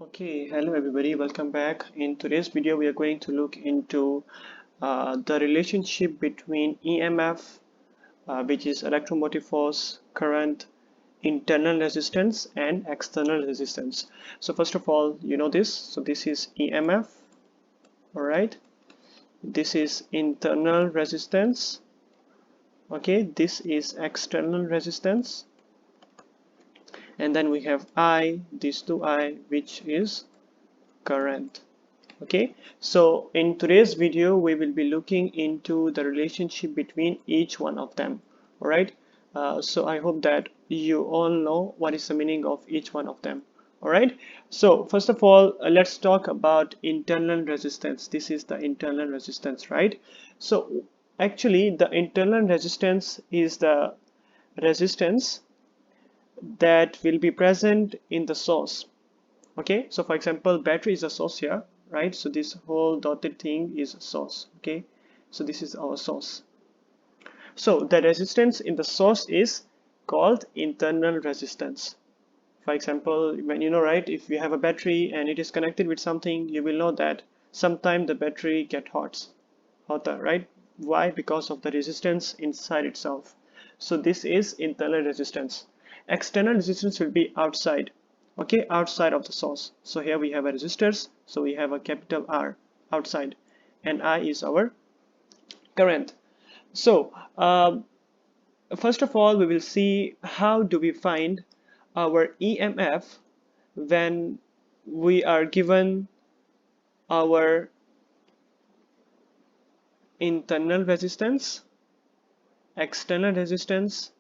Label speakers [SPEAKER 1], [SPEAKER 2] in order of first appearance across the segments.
[SPEAKER 1] Okay, hello everybody, welcome back. In today's video, we are going to look into the relationship between EMF, which is electromotive force, current, internal resistance, and external resistance. So first of all, you know this. So this is EMF, all right. This is internal resistance. Okay, this is external resistance, and then we have I, these two I, which is current. Okay, so in today's video we will be looking into the relationship between each one of them. All right, so I hope that you all know what is the meaning of each one of them. All right, so first of all, let's talk about internal resistance. This is the internal resistance, right? So actually the internal resistance is the resistance that will be present in the source. Okay, so for example, battery is a source here, right? So this whole dotted thing is a source. Okay, so this is our source. So the resistance in the source is called internal resistance. For example, when you know, right, if you have a battery and it is connected with something, you will know that sometime the battery get hotter, right? Why? Because of the resistance inside itself. So this is internal resistance. External resistance will be outside, okay, outside of the source. So here we have a resistors, so we have a capital R outside, and I is our current. So first of all, we will see how do we find our EMF when we are given our internal resistance, external resistance,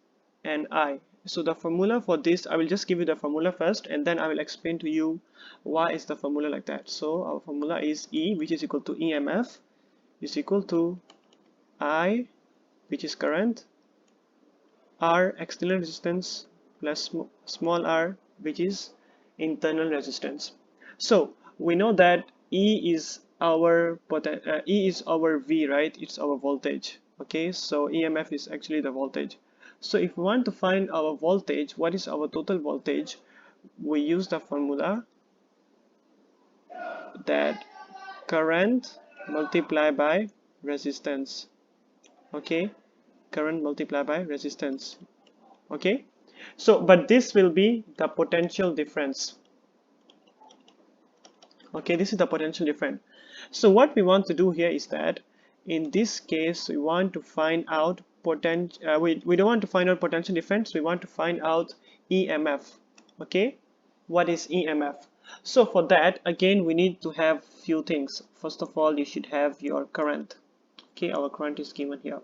[SPEAKER 1] and I. So the formula for this, I will just give you the formula first, and then I will explain to you why is the formula like that. So our formula is E, which is equal to EMF, is equal to I, which is current, R, external resistance, plus small r, which is internal resistance. So we know that E is our V, right? It's our voltage. Okay, so EMF is actually the voltage. So if we want to find our voltage, what is our total voltage? We use the formula that current multiplied by resistance. Okay, current multiplied by resistance. Okay, so but this will be the potential difference. Okay, this is the potential difference. So what we want to do here is that in this case we want to find out we don't want to find out potential difference, we want to find out EMF. Okay, what is EMF? So for that, again, we need to have few things. First of all, you should have your current. Okay, our current is given here.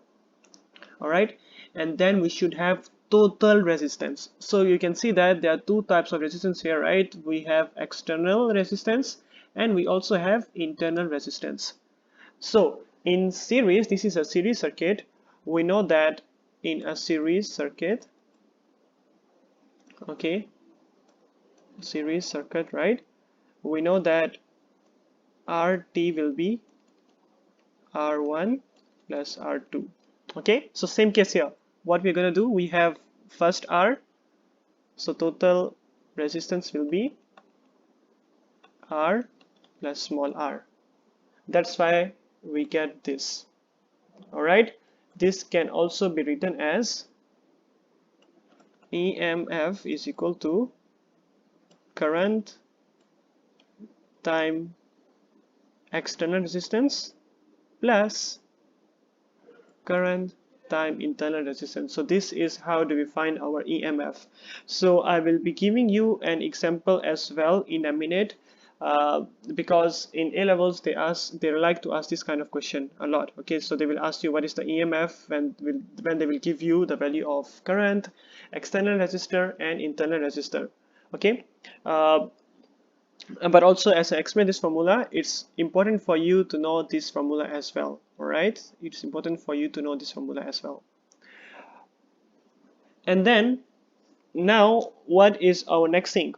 [SPEAKER 1] All right, and then we should have total resistance. So you can see that there are two types of resistance here, right? We have external resistance and we also have internal resistance. So in series, this is a series circuit. We know that in a series circuit, okay, series circuit, right, we know that RT will be R1 plus R2. Okay, so same case here. What we're going to do, we have first R, so total resistance will be R plus small r. That's why we get this. All right, this can also be written as EMF is equal to current time external resistance plus current time internal resistance. So this is how do we find our EMF. So I will be giving you an example as well in a minute, because in A levels they like to ask this kind of question a lot. Okay, so they will ask you what is the EMF when they will give you the value of current, external resistor, and internal resistor. Okay, but also as I explained this formula, it's important for you to know this formula as well. All right, it's important for you to know this formula as well. And then now what is our next thing?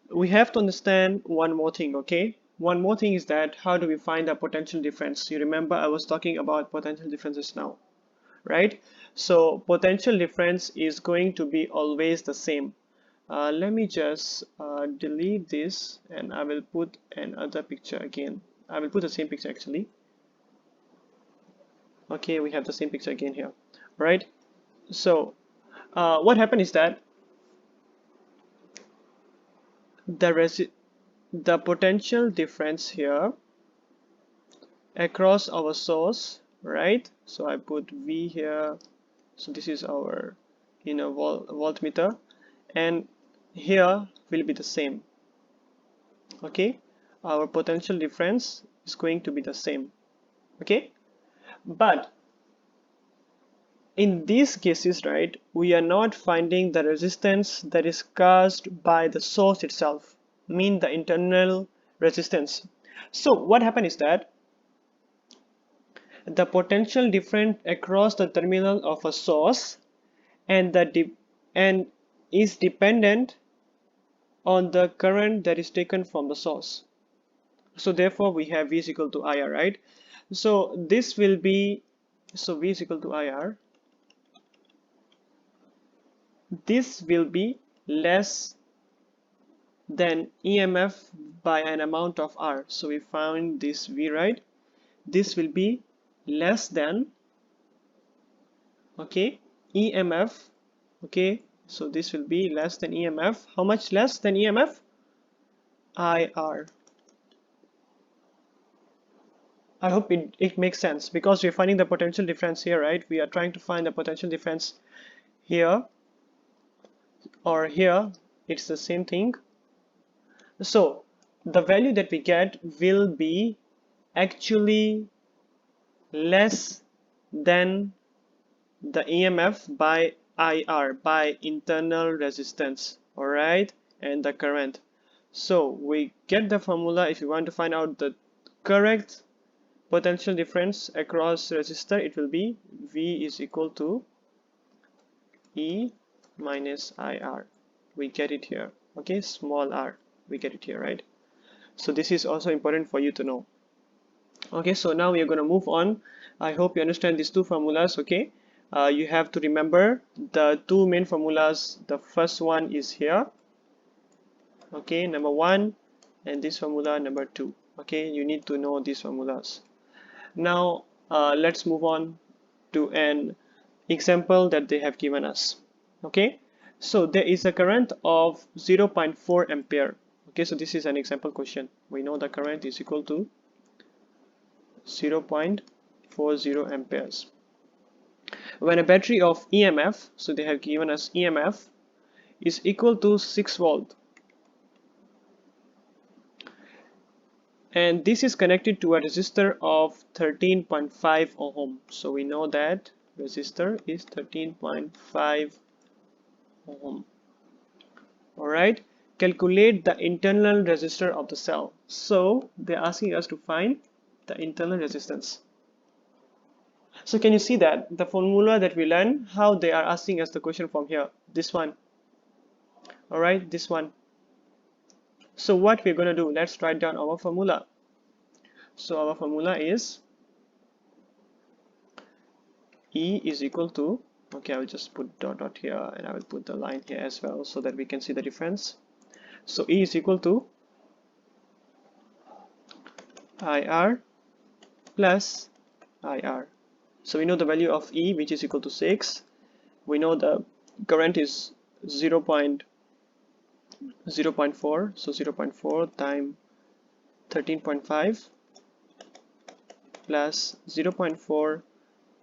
[SPEAKER 1] We have to understand one more thing. Okay, one more thing is that how do we find a potential difference? You remember I was talking about potential differences now, right? So potential difference is going to be always the same. Let me just delete this, and I will put another picture again. I will put the same picture actually. Okay, we have the same picture again here, right? So what happened is that the potential difference here across our source, right? So I put V here. So this is our voltmeter, and here will be the same. Okay, our potential difference is going to be the same. Okay, but in these cases, right, we are not finding the resistance that is caused by the source itself, mean the internal resistance. So what happened is that the potential difference across the terminal of a source and and is dependent on the current that is taken from the source. So therefore we have V is equal to IR, right? So this will be, so V is equal to IR, this will be less than EMF by an amount of R. So we found this V, right? This will be less than, okay, EMF, okay, so this will be less than EMF. How much less than EMF? IR. I hope it makes sense, because we're finding the potential difference here, right? We are trying to find the potential difference here or here. It's the same thing. So the value that we get will be actually less than the EMF by IR, by internal resistance, all right, and the current. So we get the formula. If you want to find out the correct potential difference across resistor, it will be V is equal to E minus IR. We get it here, okay, small r, we get it here, right? So this is also important for you to know. Okay, so now we are going to move on. I hope you understand these two formulas. Okay, you have to remember the two main formulas. The first one is here, okay, number one, and this formula number two. Okay, you need to know these formulas. Now let's move on to an example that they have given us. Okay, so there is a current of 0.4 ampere. Okay, so this is an example question. We know the current is equal to 0.40 amperes. When a battery of EMF, so they have given us EMF, is equal to 6 volt, and this is connected to a resistor of 13.5 ohm. So we know that resistor is 13.5 ohm. Alright, calculate the internal resistor of the cell. So they're asking us to find the internal resistance. So can you see that the formula that we learned, how they are asking us the question from here, this one, all right, this one. So what we're going to do, let's write down our formula. So our formula is E is equal to, okay, I will just put dot here, and I will put the line here as well so that we can see the difference. So E is equal to IR plus IR. So we know the value of E, which is equal to 6. We know the current is 0.4, so 0.4 times 13.5 plus 0.4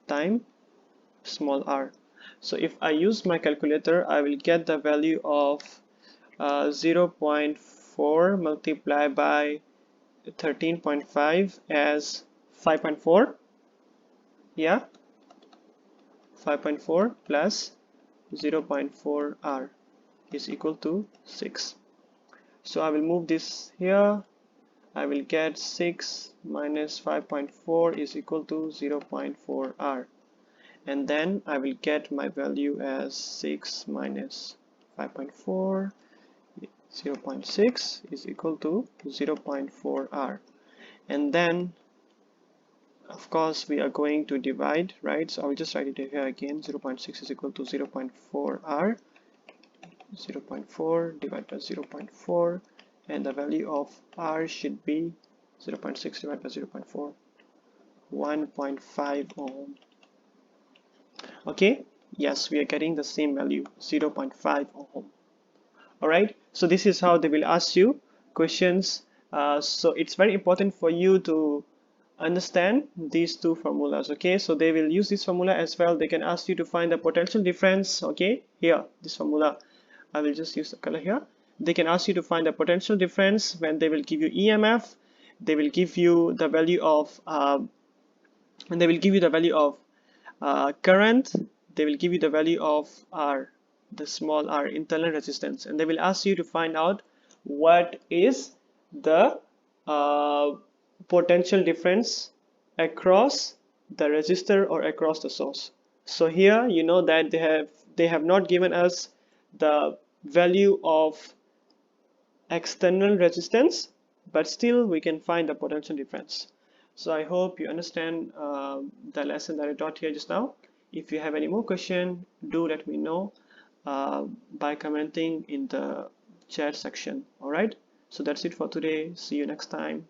[SPEAKER 1] times small r. So if I use my calculator, I will get the value of 0.4 multiplied by 13.5 as 5.4. Yeah, 5.4 plus 0.4 r is equal to 6. So I will move this here. I will get 6 minus 5.4 is equal to 0.4 r, and then I will get my value as 6 minus 5.4, 0.6 is equal to 0.4 r, and then of course we are going to divide, right? So I will just write it here again. 0.6 is equal to 0.4 r 0.4 divided by 0.4, and the value of R should be 0.6 divided by 0.4, 1.5 ohm. Okay, yes, we are getting the same value, 0.5 ohm. All right, so this is how they will ask you questions. So it's very important for you to understand these two formulas. Okay, so they will use this formula as well. They can ask you to find the potential difference. Okay, here, this formula, I will just use the color here. They can ask you to find the potential difference when they will give you EMF. They will give you the value of and they will give you the value of current. They will give you the value of R, the small r, internal resistance, and they will ask you to find out what is the potential difference across the resistor or across the source. So here you know that they have not given us the value of external resistance, but still we can find the potential difference. So I hope you understand the lesson that I taught here just now. If you have any more question, do let me know by commenting in the chat section. All right, so that's it for today. See you next time.